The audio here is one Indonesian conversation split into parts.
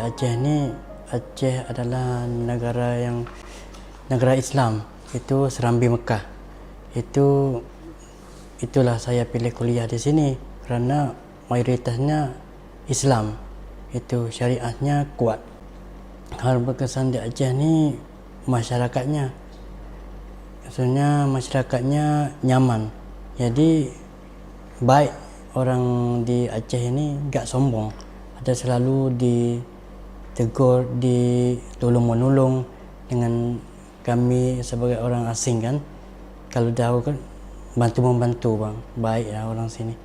Aceh ini, Aceh adalah negara Islam, itu Serambi Mekah. Itulah saya pilih kuliah di sini karena mayoritasnya Islam, itu syariatnya kuat. Hal berkesan di Aceh ni masyarakatnya, maksudnya masyarakatnya nyaman, jadi baik. Orang di Aceh ini gak sombong, ada selalu ditegur, ditolong menolong dengan kami sebagai orang asing kan. Kalau tahu kan bantu membantu bang, baik ya orang sini.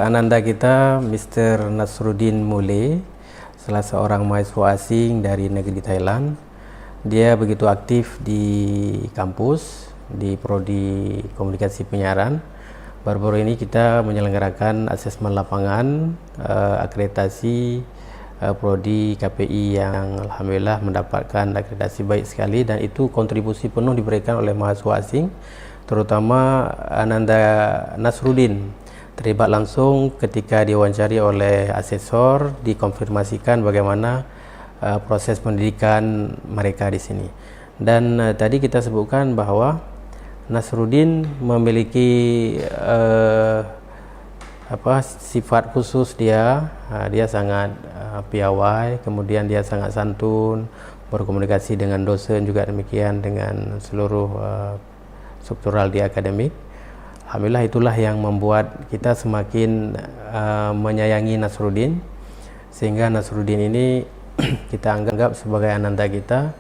Ananda kita Mr. Nasruddin Mule, salah seorang mahasiswa asing dari negeri Thailand. Dia begitu aktif di kampus di prodi komunikasi penyiaran. Baru-baru ini kita menyelenggarakan asesmen lapangan akreditasi prodi KPI yang alhamdulillah mendapatkan akreditasi baik sekali, dan itu kontribusi penuh diberikan oleh mahasiswa asing, terutama Ananda Nasruddin. Terlibat langsung ketika diwawancari oleh asesor, dikonfirmasikan bagaimana proses pendidikan mereka di sini. Dan tadi kita sebutkan bahwa Nasruddin memiliki sifat khusus dia sangat piawai, kemudian dia sangat santun, berkomunikasi dengan dosen juga demikian, dengan seluruh struktural di akademik. Alhamdulillah itulah yang membuat kita semakin menyayangi Nasruddin, sehingga Nasruddin ini kita anggap sebagai ananda kita,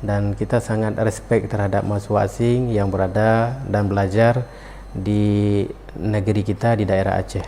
dan kita sangat respect terhadap mahasiswa asing yang berada dan belajar di negeri kita di daerah Aceh.